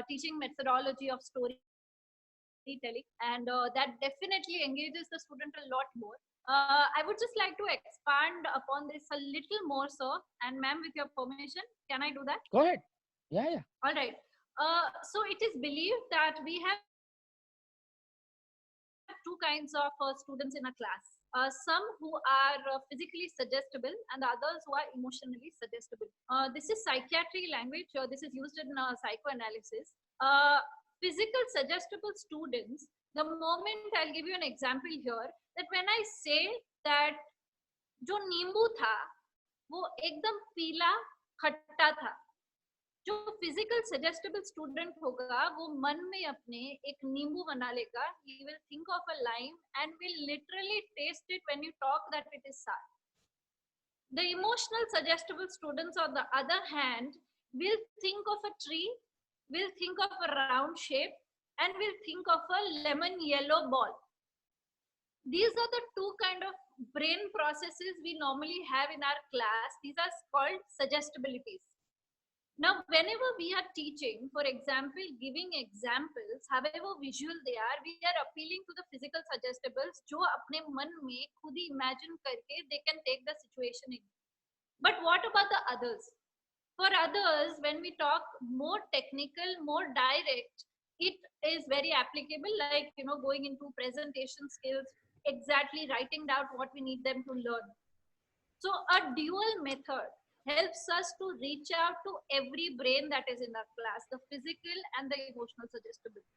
teaching methodology of storytelling, and that definitely engages the student a lot more. I would just like to expand upon this a little more, sir. And ma'am, with your permission, can I do that? Go ahead. Yeah. All right. So it is believed that we have two kinds of students in a class. Some who are physically suggestible, and others who are emotionally suggestible. This is psychiatry language. This is used in psychoanalysis. Physical suggestible students, the moment, I'll give you an example here, that when I say that जो नींबू था वो एकदम पीला खट्टा था, जो physical suggestible student होगा वो मन में अपने एक नींबू बना लेगा. He will think of a lime and will literally taste it when you talk that it is sour. The emotional suggestible students, on the other hand, will think of a tree, will think of a round shape, and will think of a lemon yellow ball. These are the two kind of brain processes we normally have in our class. These are called suggestibilities. Now, whenever we are teaching, for example, giving examples, however visual they are, we are appealing to the physical suggestibles जो अपने मन में खुद ही imagine करके they can take the situation in. But what about the others? For others, when we talk more technical, more direct, it is very applicable, like, you know, going into presentation skills, exactly writing down what we need them to learn. So a dual method helps us to reach out to every brain that is in our class, the physical and the emotional suggestibility.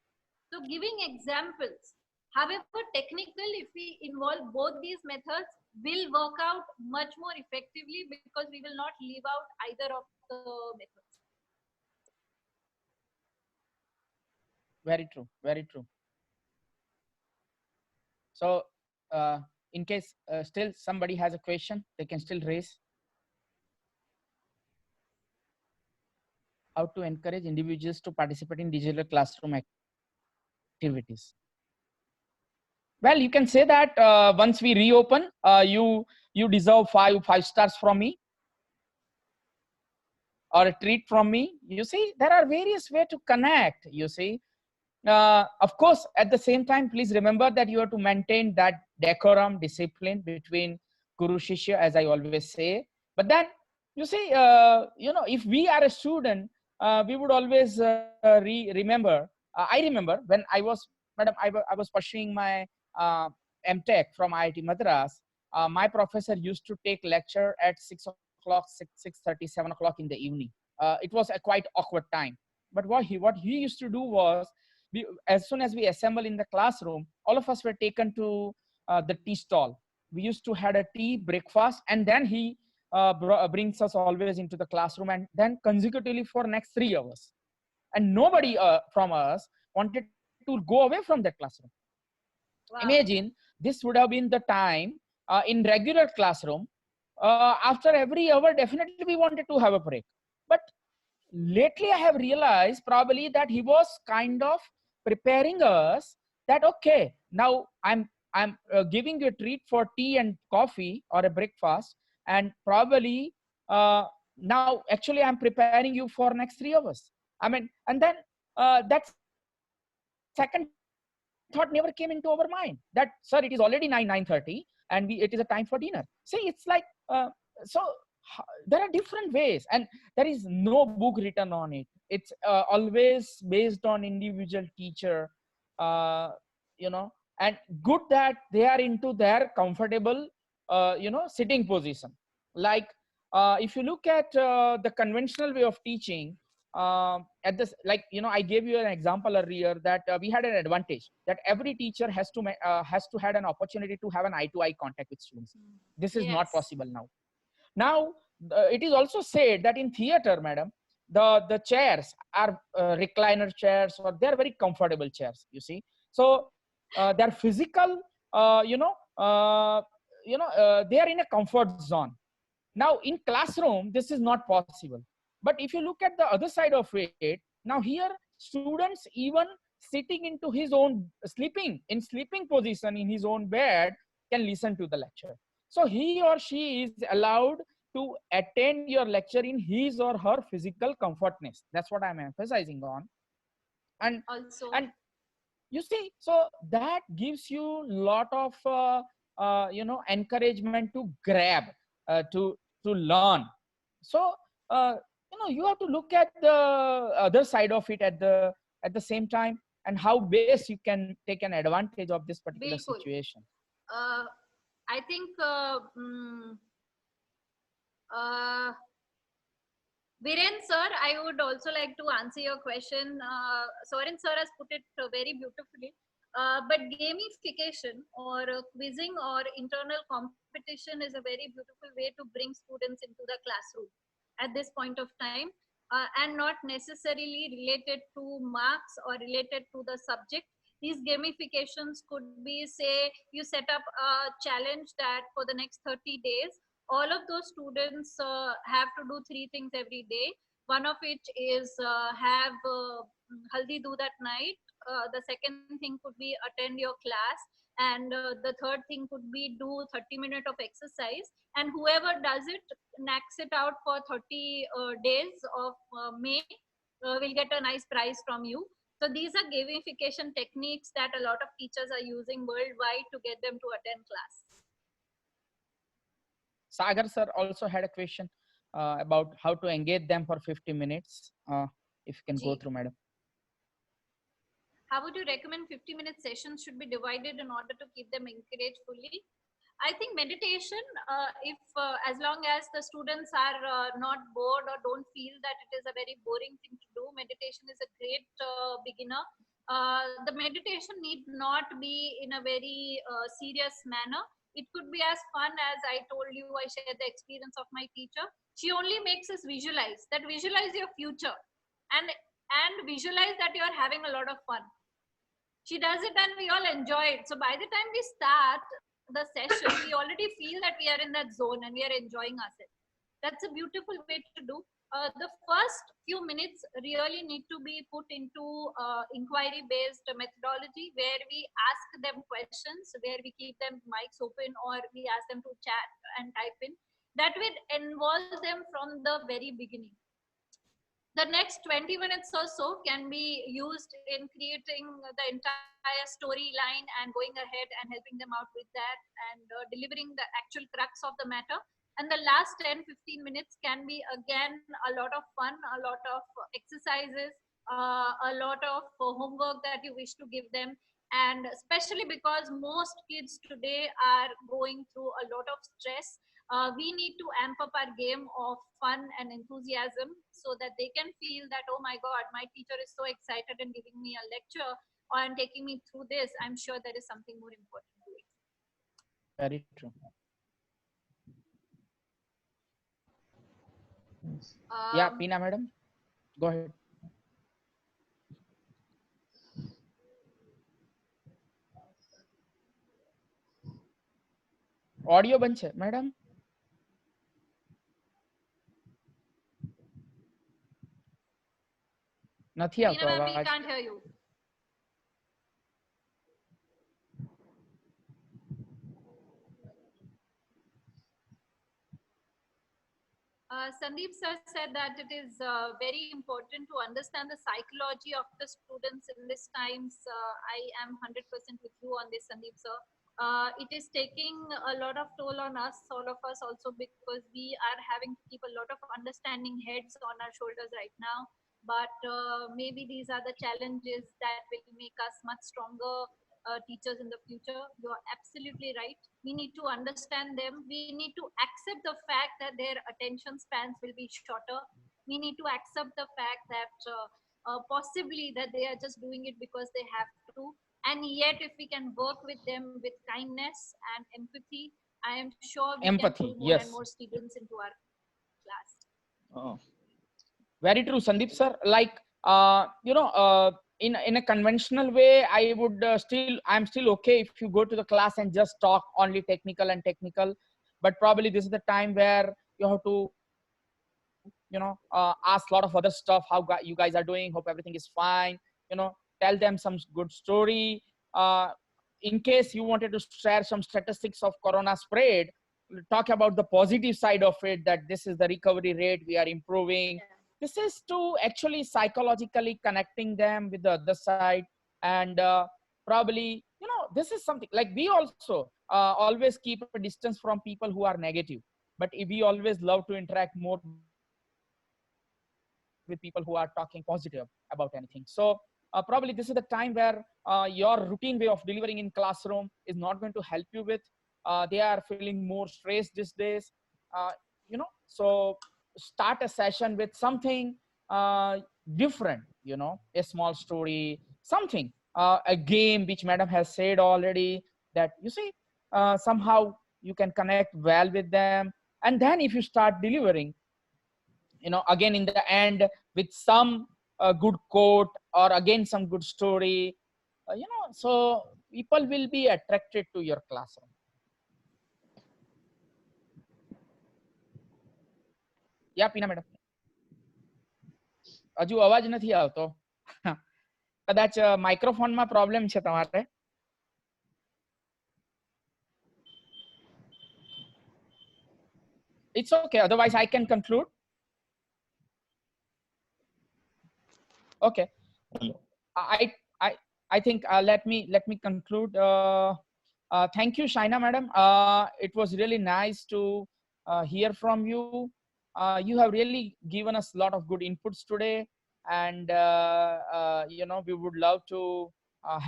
So giving examples, however technical, if we involve both these methods, will work out much more effectively because we will not leave out either of the methods. Very true. Very true. So, in case still somebody has a question, they can still raise. How to encourage individuals to participate in digital classroom activities? Well, you can say that once we reopen, you deserve five stars from me, or a treat from me. You see, there are various ways to connect. You see, of course, at the same time, please remember that you have to maintain that decorum, discipline between guru shishya, as I always say. But then, you see, you know, if we are a student, we would always remember. I remember when I was, madam, I was pursuing my MTech from IIT Madras. My professor used to take lecture at 6 o'clock, 6:30, 7 o'clock in the evening. It was a quite awkward time. But what he used to do was, as soon as we assemble in the classroom, all of us were taken to the tea stall. We used to had a tea breakfast, and then he brings us always into the classroom, and then consecutively for next 3 hours. And nobody from us wanted to go away from that classroom. Wow. Imagine this would have been the time in regular classroom. After every hour, definitely we wanted to have a break. But lately I have realized probably that he was kind of preparing us that, okay, now I'm giving you a treat for tea and coffee or a breakfast, and probably now actually I'm preparing you for next 3 hours. I mean, and then that second thought never came into our mind that, sir, it is already 9:30 and it is a time for dinner. See, it's like so there are different ways, and there is no book written on it. It's always based on individual teacher, you know, and good that they are into their comfortable you know, sitting position. Like if you look at the conventional way of teaching, at this, like, you know, I gave you an example earlier that we had an advantage that every teacher has to had an opportunity to have an eye-to-eye contact with students. This is not Yes. possible now. Now, it is also said that in theater, madam, the chairs are recliner chairs, or they are very comfortable chairs, you see. So they're physical, they are in a comfort zone. Now in classroom, this is not possible. But if you look at the other side of it, now here students even sitting into his own sleeping position in his own bed can listen to the lecture. So he or she is allowed to attend your lecture in his or her physical comfortness. That's what I'm emphasizing on. And Also, and you see, so that gives you lot of you know, encouragement to grab, to learn. So you know, you have to look at the other side of it at the same time, and how best you can take an advantage of this particular Bilkul. situation. I think Viren sir, I would also like to answer your question. Soren sir has put it very beautifully. But gamification or quizzing or internal competition is a very beautiful way to bring students into the classroom at this point of time, and not necessarily related to marks or related to the subject. These gamifications could be, say, you set up a challenge that for the next 30 days, all of those students have to do 3 things every day. One of which is have haldi doodh at night. The second thing could be attend your class, And the third thing could be do 30 minutes of exercise, and whoever does it knacks it out for 30 days of May will get a nice prize from you. So these are gamification techniques that a lot of teachers are using worldwide to get them to attend class. Sagar sir also had a question about how to engage them for 50 minutes. If you can go through, madam. How would you recommend 50-minute sessions should be divided in order to keep them engaged fully? I think meditation, if as long as the students are not bored or don't feel that it is a very boring thing to do, meditation is a great beginner. The meditation need not be in a very serious manner. It could be as fun as I told you. I shared the experience of my teacher. She only makes us visualize your future, and visualize that you are having a lot of fun. She does it and we all enjoy it. So by the time we start the session, we already feel that we are in that zone and we are enjoying ourselves. That's a beautiful way to do. The first few minutes really need to be put into inquiry-based methodology, where we ask them questions, where we keep them mics open, or we ask them to chat and type in. That will involve them from the very beginning. The next 20 minutes or so can be used in creating the entire storyline and going ahead and helping them out with that and delivering the actual crux of the matter. And the last 10-15 minutes can be again a lot of fun, a lot of exercises, a lot of homework that you wish to give them. And especially because most kids today are going through a lot of stress, we need to amp up our game of fun and enthusiasm so that they can feel that, oh my God, my teacher is so excited and giving me a lecture and taking me through this. I'm sure there is something more important to it. Very true. Yeah, Peena madam, go ahead. Audio બંધ છે madam? નથી આવતો અવાજ. We can't hear you. Sandeep sir said that it is very important to understand the psychology of the students in this times. I am 100% with you on this, Sandeep sir. It is taking a lot of toll on us, all of us also, because we are having to keep a lot of understanding heads on our shoulders right now. But maybe these are the challenges that will make us much stronger teachers in the future. You're absolutely right. We need to understand them. We need to accept the fact that their attention spans will be shorter. We need to accept the fact that possibly that they are just doing it because they have to. And yet, if we can work with them with kindness and empathy, I am sure we can put more and more students into our class. Oh. Very true, Sandeep sir. Like, you know, in a conventional way, I'm still okay if you go to the class and just talk only technical. But probably this is the time where you have to, you know, ask a lot of other stuff. How you guys are doing? Hope everything is fine. You know, tell them some good story. In case you wanted to share some statistics of corona spread, talk about the positive side of it, that this is the recovery rate, we are improving. Yeah. This is to actually psychologically connecting them with the other side. And probably, you know, this is something like we also always keep a distance from people who are negative. But if we always love to interact more with people who are talking positive about anything. So probably this is the time where your routine way of delivering in classroom is not going to help you with. They are feeling more stressed these days, you know. So start a session with something different, you know, a small story, something, a game, which madam has said already, that you see somehow you can connect well with them. And then if you start delivering, you know, again in the end with some good quote or again some good story, you know, so people will be attracted to your classroom. Yeah, Peena madam. હજુ અવાજ નથી આવતો. કદાચ માઇક્રોફોનમાં problem છે તમારે. it's okay. Otherwise, I can conclude. Okay. I think let me conclude. Thank you, Shaina madam. It was really nice to hear from you. You have really given us a lot of good inputs today, and you know, we would love to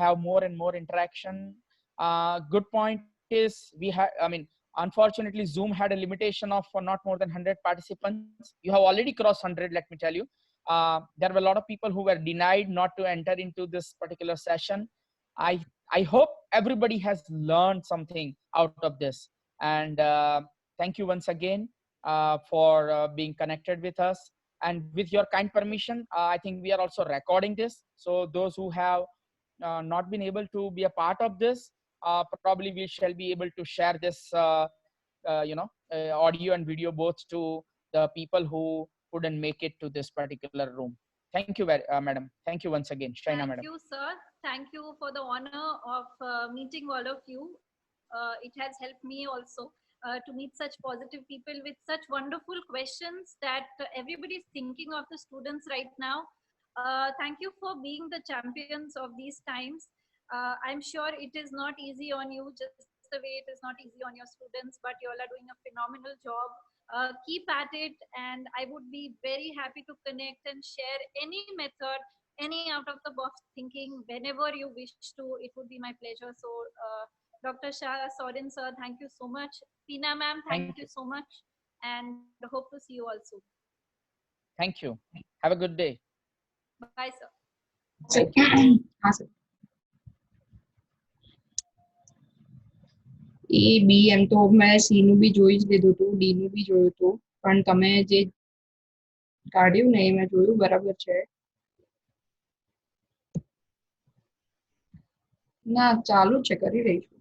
have more and more interaction. Good point is we had, I mean, unfortunately Zoom had a limitation of not more than 100 participants. You have already crossed 100, let me tell you. There were a lot of people who were denied not to enter into this particular session. I hope everybody has learned something out of this. And thank you once again for being connected with us. And with your kind permission, I think we are also recording this. So those who have not been able to be a part of this, probably we shall be able to share this, you know, audio and video both to the people who couldn't make it to this particular room. Thank you, madam. Thank you once again, Shaina madam. Thank you, sir. Thank you for the honor of meeting all of you. It has helped me also to meet such positive people with such wonderful questions that everybody is thinking of the students right now. Thank you for being the champions of these times. I'm sure it is not easy on you, just the way it is not easy on your students, but you all are doing a phenomenal job. Keep at it, and I would be very happy to connect and share any method, any out of the box thinking whenever you wish to. It would be my pleasure. So Dr. Shah, Sorin sir, thank you so much. Peena ma'am, thank you so much, and hope to see you all soon. Thank you. Have a good day. Bye, sir. Thank you. એ બી એમ તો મેં C નું બી જોઈ જ લીધું હતું, D નું બી જોયું હતું, પણ તમે જે કાઢ્યું ને એ મેં જોયું, બરાબર છે. ના ચાલુ છે, કરી રહી છું.